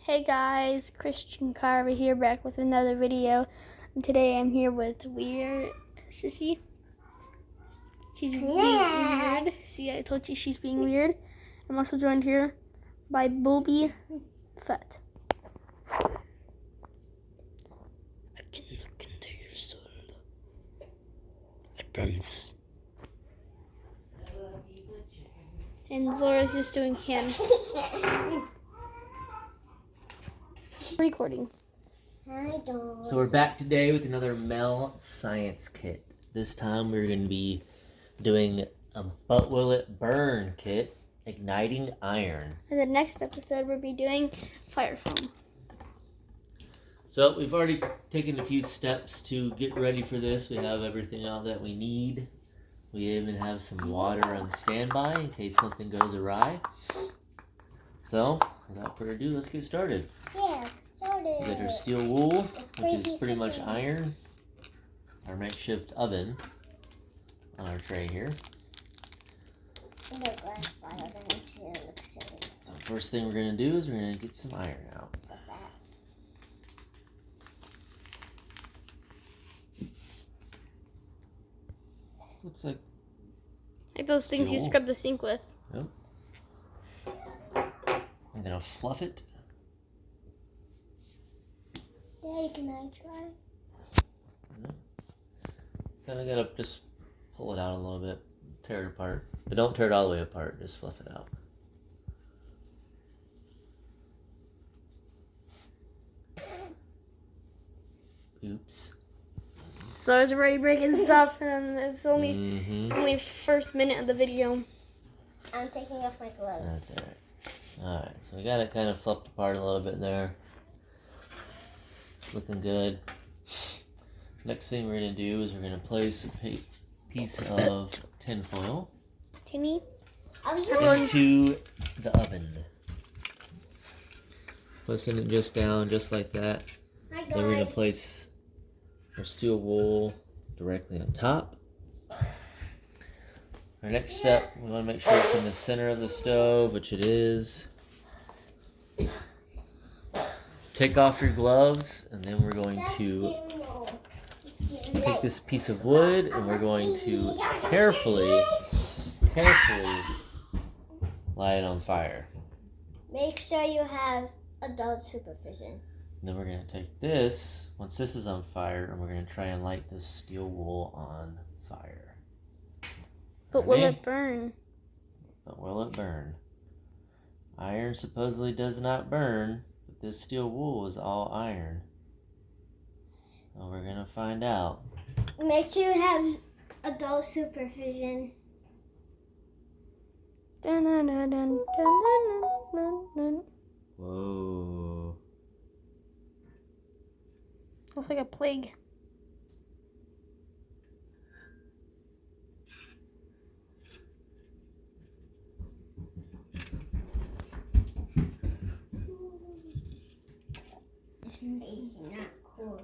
Hey guys, Christian Carver here, back with another video. And today I'm here with Weird Sissy. She's being weird. See, I told you she's being weird. I'm also joined here by Booby Fett. I can look into your soul. I promise. And Zora's just doing hand recording. So we're back today with another Mel Science Kit. This time we're going to be doing a But Will It Burn kit, igniting iron. And the next episode we'll be doing fire foam. So we've already taken a few steps to get ready for this. We have everything out that we need. We even have some water on standby in case something goes awry. So without further ado, let's get started. Yeah, started. We got our steel wool, which is pretty much iron. Our makeshift oven on our tray here. So first thing we're going to do is we're going to get some iron out. Looks like those things you steel. scrub the sink with. Yep. I'm going to fluff it. Daddy, can I try? Kind of got to just pull it out a little bit, tear it apart. But don't tear it all the way apart, just fluff it out. Oops. So I was already breaking stuff, and it's only first minute of the video. I'm taking off my gloves. That's alright. Alright, so we got it kind of fluffed apart a little bit there. Looking good. Next thing we're going to do is we're going to place a piece of tin foil Tinny? into the oven. Placing it just down, just like that. Hi, Then we're going guys. to place our steel wool directly on top. Our next step, we want to make sure it's in the center of the stove, which it is. Take off your gloves, and then we're going to take this piece of wood, and we're going to carefully light it on fire. Make sure you have adult supervision. And then we're going to take this, once this is on fire, and we're going to try and light this steel wool on fire. But will Ready? it burn? But will it burn? Iron supposedly does not burn, but this steel wool is all iron. Well, we're going to find out. Make sure you have adult supervision. Dun, dun, dun, dun, dun, dun, dun. Whoa. Looks like a plague. This is not cool.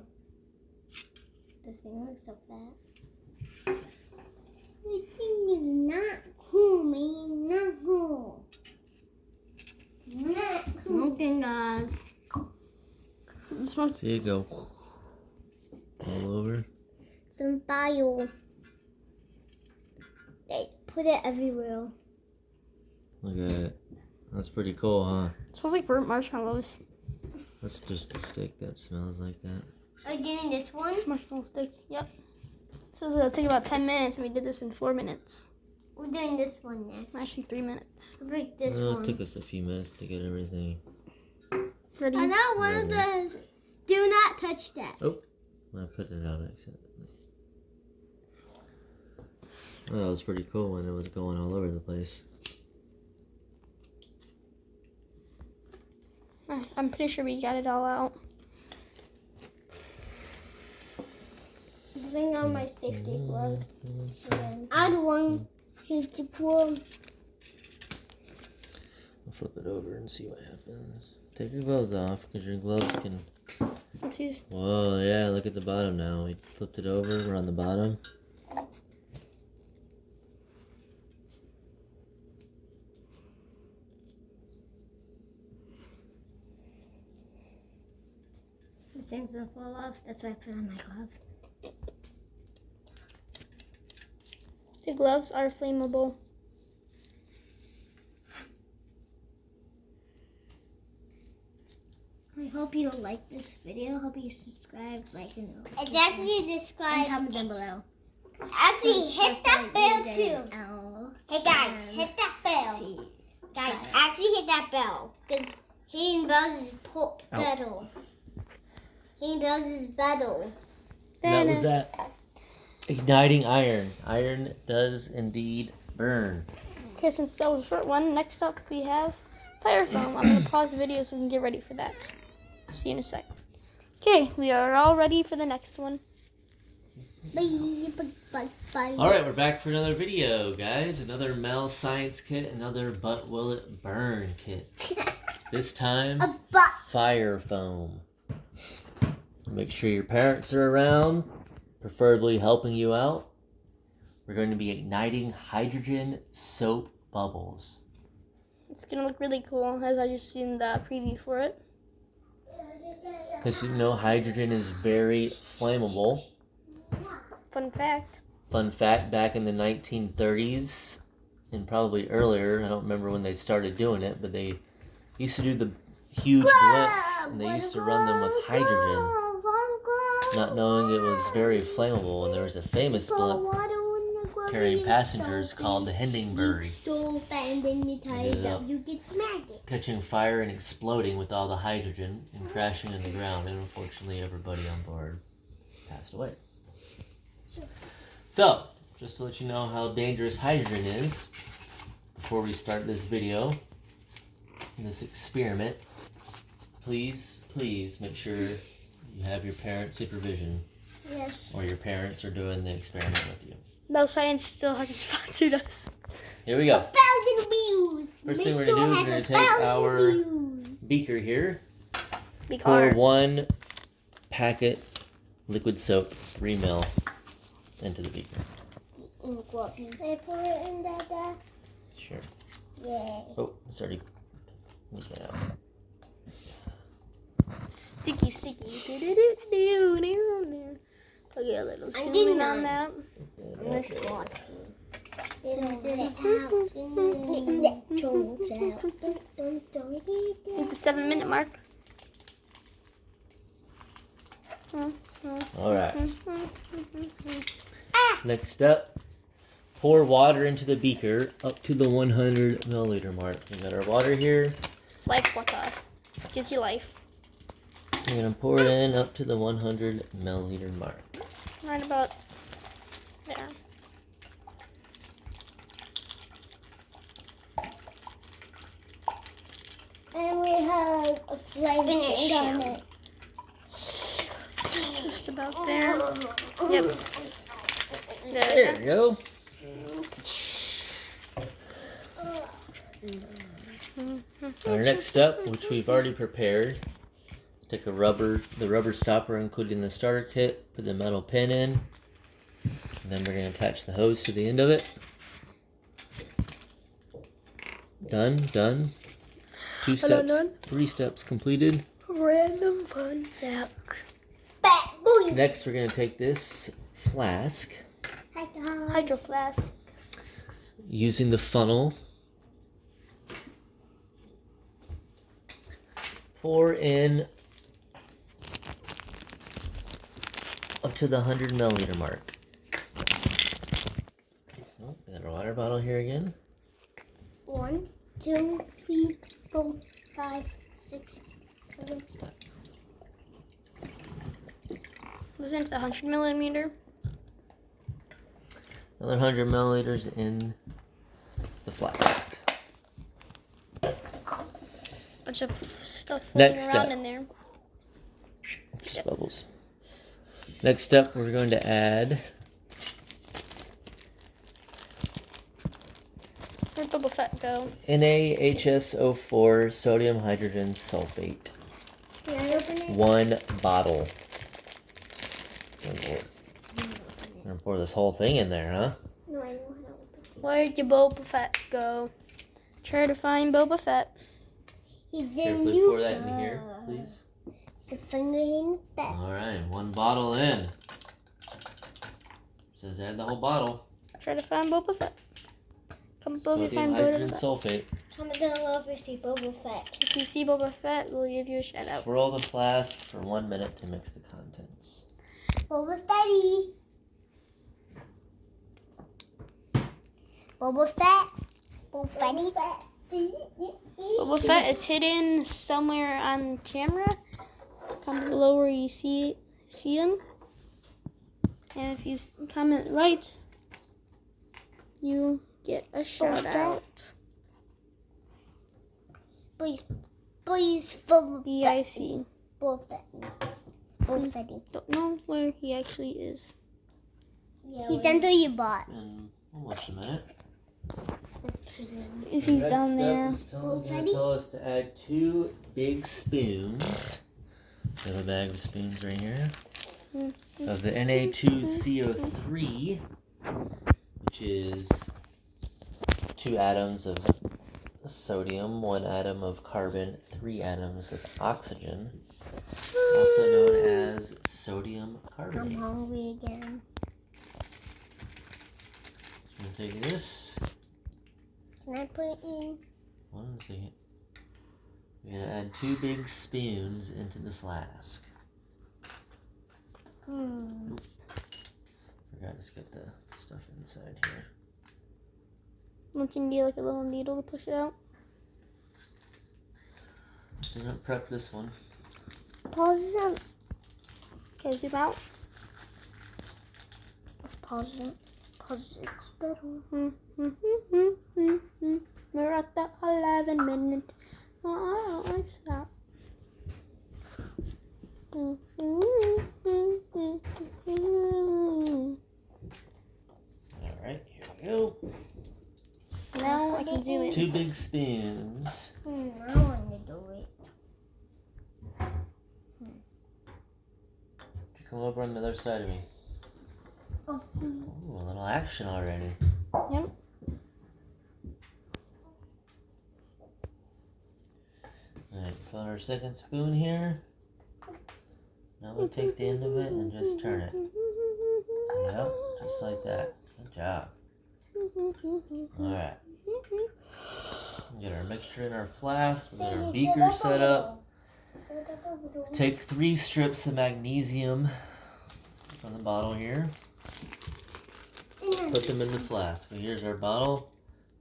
The thing looks so fat. The thing is not cool, man. Not cool. Not smoking, guys. Smoke. See it go all over. Some fire. They put it everywhere. Look at it. That's pretty cool, huh? It smells like burnt marshmallows. That's just a stick that smells like that. Are you doing this one? Marshmallow stick. Yep. So it'll take about 10 minutes, and we did this in 4 minutes. We're doing this one next. Actually, 3 minutes. We'll break this Well, one. it took us a few minutes to get everything. Ready? I got one of the. Do not touch that. I put it out accidentally. Well, that was pretty cool when it was going all over the place. I'm pretty sure we got it all out. Bring on my safety glove. Add one safety glove. I'll flip it over and see what happens. Take your gloves off, because your gloves can... Oopsies. Whoa, yeah, look at the bottom now. We flipped it over, we're on the bottom. This thing's gonna fall off. That's why I put on my glove. The gloves are flammable. I hope you like this video. Hope you subscribe, like, and It's actually and described. comment down below. Actually, hit that bell too. L. Hey guys, hit that bell. C. Guys, actually hit that bell. Because hitting bells is battle. Hitting bells is battle. That was that. Igniting iron. Iron does indeed burn. Okay, since that was a short one, next up we have fire foam. I'm going to pause the video so we can get ready for that. See you in a sec. Okay, we are all ready for the next one. Bye, bye, bye, bye. Alright, we're back for another video, guys. Another Mel Science kit, another But Will It Burn kit. This time, A butt. fire foam. Make sure your parents are around, preferably helping you out. We're going to be igniting hydrogen soap bubbles. It's going to look really cool, as I just seen the preview for it. Because you know hydrogen is very flammable. Fun fact. Fun fact, back in the 1930s, and probably earlier, I don't remember when they started doing it, but they used to do the huge blimps, and they used to run them with hydrogen, not knowing it was very flammable. And there was a famous blimp carrying passengers called the Hindenburg, So and then you tie it Yeah. up, you get smacked. catching fire and exploding with all the hydrogen and crashing in the ground, and unfortunately everybody on board passed away. So, just to let you know how dangerous hydrogen is, before we start this video, this experiment, please make sure you have your parent supervision, Yes. or your parents are doing the experiment with you. Mel Science still hasn't sponsored us. Here we go. 1,000 views. First thing we're going to do is we're going to take our beaker here, Big pour R. 1 packet liquid soap, 3 ml, into the beaker. They pour it in that. Sure. Yeah. Oh, it's already leaking out. Sticky. Do-do-do-do-do-do. I'll get a little zoom getting in on on. that. At the 7-minute mark. Alright. Next up, pour water into the beaker up to the 100 milliliter mark. We got our water here. Life water. Gives you life. We're going to pour it in up to the 100 milliliter mark. Right about there. And we have a flavor Finish on him. it. Just about there. Yep. There you go. Our next step, which we've already prepared, take the rubber stopper included in the starter kit, put the metal pin in, and then we're going to attach the hose to the end of it. Done. 2 steps, done. 3 steps completed. Random fun fact. Bad boy. Next, we're going to take this flask, Hydro flask. using the funnel, pour in up to the 100 milliliter mark. Oh, we got our water bottle here again. 1, 2, 3, 4, 5, 6, 7. Listen to the 100 milliliter. Another 100 milliliters in the flask. Bunch of stuff floating Next around step. in there. Just bubbles. Next step, we're going to add Where'd Boba Fett go? NaHSO4 sodium hydrogen sulfate. Can I open it? 1 bottle. We're gonna pour this whole thing in there, huh? No, I know how to open it. Where'd your Boba Fett go? Try to find Boba Fett. He's in Carefully pour that in here, please. It's the finger in the back. Alright, 1 bottle in. Says add the whole bottle. Try to find Boba Fett. Come over and Sodium find Boba hydrogen Fett. sulfate. Comment down below if you see Boba Fett. If you see Boba Fett, we'll give you a shout out. Swirl the flask for 1 minute to mix the contents. Boba Fetty. Boba Fett. Boba Fetty. Boba Fett is hidden somewhere on camera. Comment below where you see him. And if you comment right, you get a shout out. Please, Boba BIC. Boba Fetty. Boba Fetty. Don't know where he actually is. He's under your butt. In almost a minute. If he's Red down there. Steph is gonna tell us to add 2 big spoons. We have a bag of spoons right here. Of the Na2CO3, which is 2 atoms of sodium, 1 atom of carbon, 3 atoms of oxygen, also known as sodium I'm carbonate. hungry again. I'm gonna take this. Can I put it in? 1 second. We're gonna add 2 big spoons into the flask. Forgot to get the stuff inside here. Don't you need like a little needle to push it out? Didn't prep this one. Pause it. Okay, zoom out. Let's pause it. Pause it. It's better. We're at the 11 minute. Oh, I stop. Alright, here we go. Now I can zoom in. 2 big spoons. I want to do it. Come over on the other side of me. Okay. Ooh, a little action already. Yep. Alright, fill our second spoon here. Now we'll take the end of it and just turn it. Yep, just like that. Good job. Alright. Get our mixture in our flask. We got our beaker set up. Take 3 strips of magnesium from the bottle here. Put them in the flask. So here's our bottle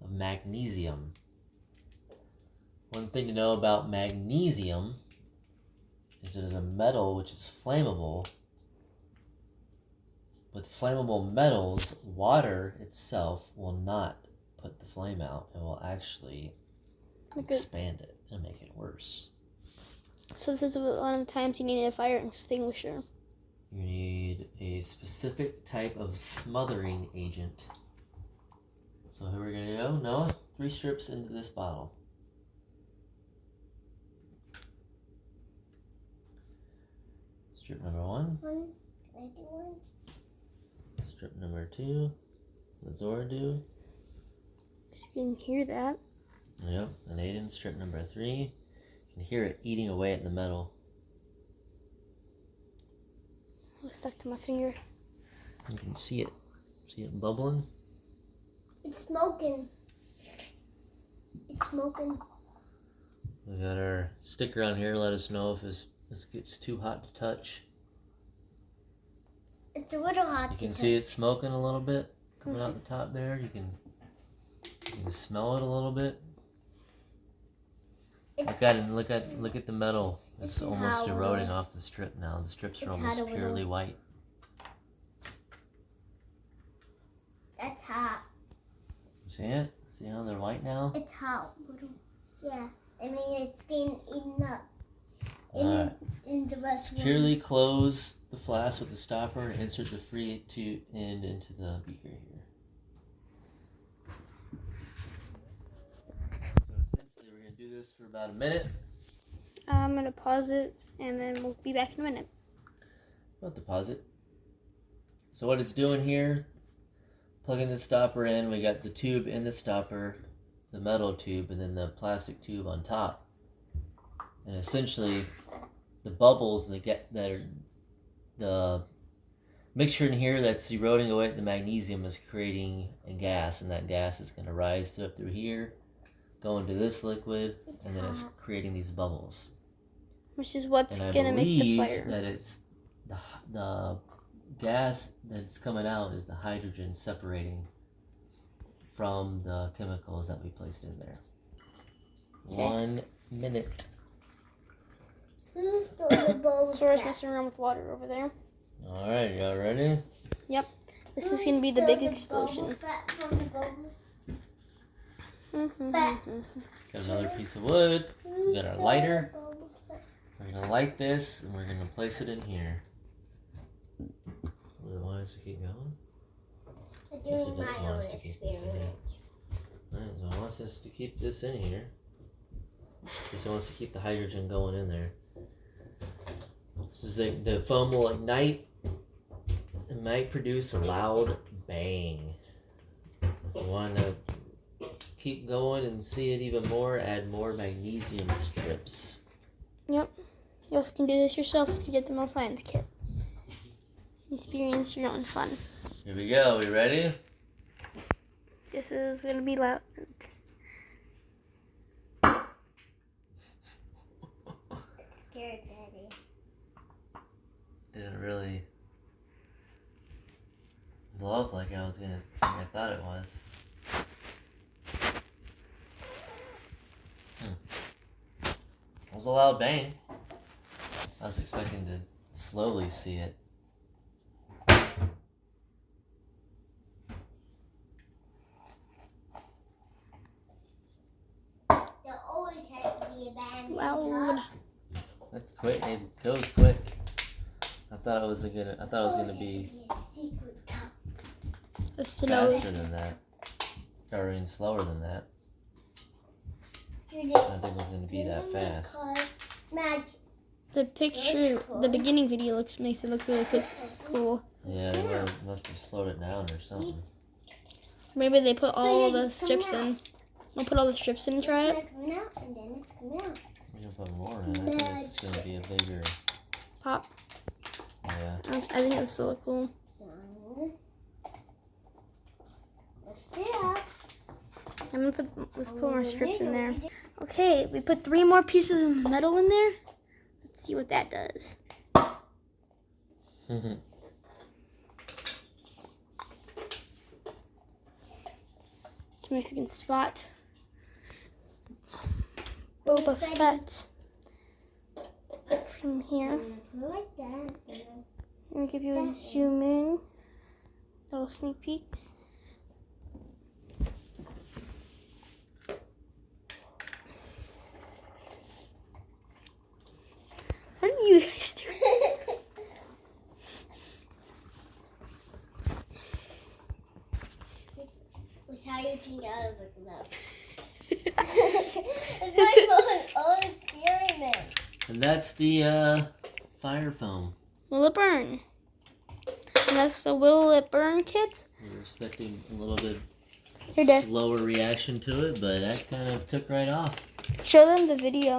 of magnesium. One thing to know about magnesium is it is a metal which is flammable. With flammable metals, water itself will not put the flame out. It will actually expand it and make it worse. So this is one of the times you need a fire extinguisher. You need a specific type of smothering agent. So here we're gonna go. Noah, 3 strips into this bottle. Strip number 1. Strip number 2. Let Zora do. So you can hear that. Yep, and Aiden, strip number 3. You can hear it eating away at the metal. It was stuck to my finger. You can see it. See it bubbling? It's smoking. It's smoking. We got our sticker on here. Let us know if this gets too hot to touch. It's a little hot. You can see it smoking a little bit coming out the top there. You can smell it a little bit. Look at the metal. It's almost eroding off the strip now. The strips are almost purely white. That's hot. See it? See how they're white now? It's hot. Yeah. I mean, it's being eaten up. Alright. In the rest Securely close the flask with the stopper and insert the free end into the beaker here. So essentially we're going to do this for about a minute. I'm going to pause it and then we'll be back in a minute. About the deposit. So what it's doing here, plugging the stopper in, we got the tube in the stopper, the metal tube, and then the plastic tube on top. And essentially, the bubbles that are the mixture in here that's eroding away the magnesium is creating a gas, and that gas is going to rise up through here, go into this liquid, and then it's creating these bubbles. Which is what's And I gonna make the believe fire. that it's the gas that's coming out is the hydrogen separating from the chemicals that we placed in there. Okay. 1 minute. Who stole the bowl? Sora's messing around with water over there. All right, y'all ready? This is gonna be the big explosion. Got another piece of wood. We got our lighter. We're gonna light this, and we're gonna place it in here. Why does it keep going? Yes, it does want us to keep this in here. Alright, so it wants us to keep this in here. Because it wants to keep the hydrogen going in there. So the foam will ignite. It might produce a loud bang. If you want to keep going and see it even more, add more magnesium strips. You also can do this yourself if you get the Mel Science kit. Experience your own fun. Here we go. We ready? This is gonna be loud. Scared Daddy. Didn't really blow up like I thought it was. It was a loud bang. I was expecting to slowly see it. There always has to be a band. It's loud. That's quick. It goes quick. I thought it was gonna be A secret cup. The snow. faster than that, or even slower than that. I didn't think it was gonna be that fast. Magic. The picture, the beginning video makes it look really quick, cool. Yeah, they must have slowed it down or something. Maybe they put all the strips in. I'll put all the strips in and try it. It's coming out, and then it's coming out. We're gonna put more in. I think this is gonna be a bigger. Pop. Yeah. I think it was so cool. So, let's do it. Let's put more strips in there. Okay, we put 3 more pieces of metal in there. Let's see what that does. See if you can spot Boba Fett from here. Like that. Let me give you a zoom in. Little sneak peek. What are you guys doing? That's how you can get out of the glove. It's my own experiment. And that's the fire foam. Will it burn? And that's the Will It Burn kit. We were expecting a little bit Here, Dad. slower reaction to it, but that kind of took right off. Show them the video.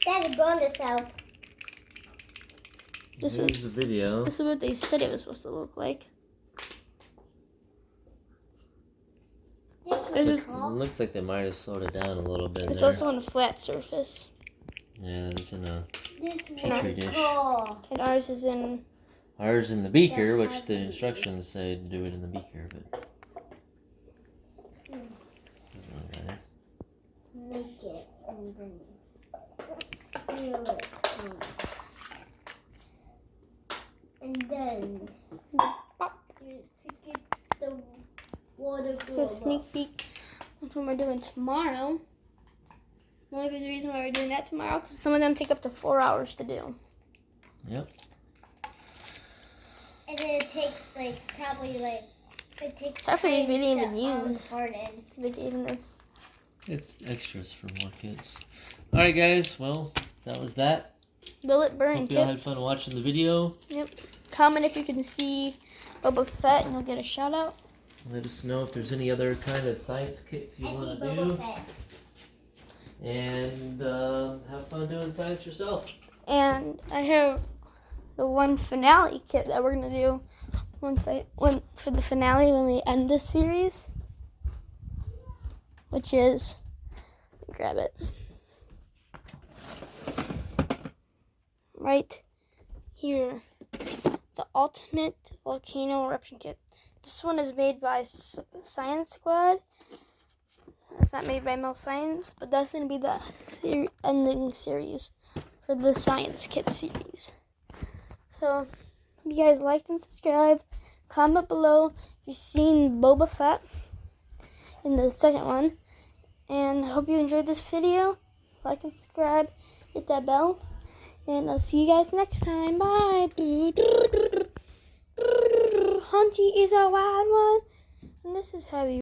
Daddy burned itself. This Here's the video. This is what they said it was supposed to look like. There's this. It looks like they might have slowed it down a little bit. It's there. also on a flat surface, Yeah, it's in a This petri dish. cool. and ours is in. Ours in the beaker, which the instructions say to do it in the beaker, but. Doesn't really matter. Make it and then do it. And then you pick it the water. It's a sneak peek. That's what we're doing tomorrow. Maybe the reason why we're doing that tomorrow because some of them take up to 4 hours to do. Yep. And then it takes probably it takes. Half of these we didn't even time to use. unharden. They gave them this. It's extras for more kids. Alright, guys. Well, that was that. Will It Burn Hope y'all kit. had fun watching the video. Comment if you can see Boba Fett and you'll get a shout out. Let us know if there's any other kind of science kits you I want see to Boba do. Fett. and have fun doing science yourself. And I have the one finale kit that we're gonna do for the finale when we end this series, which is, let me grab it, right here, the Ultimate Volcano Eruption Kit. This one is made by Science Squad. It's not made by Mel Science, but that's going to be the ending series for the Science Kit series. So, hope you guys liked and subscribed. Comment below if you've seen Boba Fett in the second one. And I hope you enjoyed this video. Like and subscribe. Hit that bell. And I'll see you guys next time. Bye. Hunty is a wild one. And this is heavy.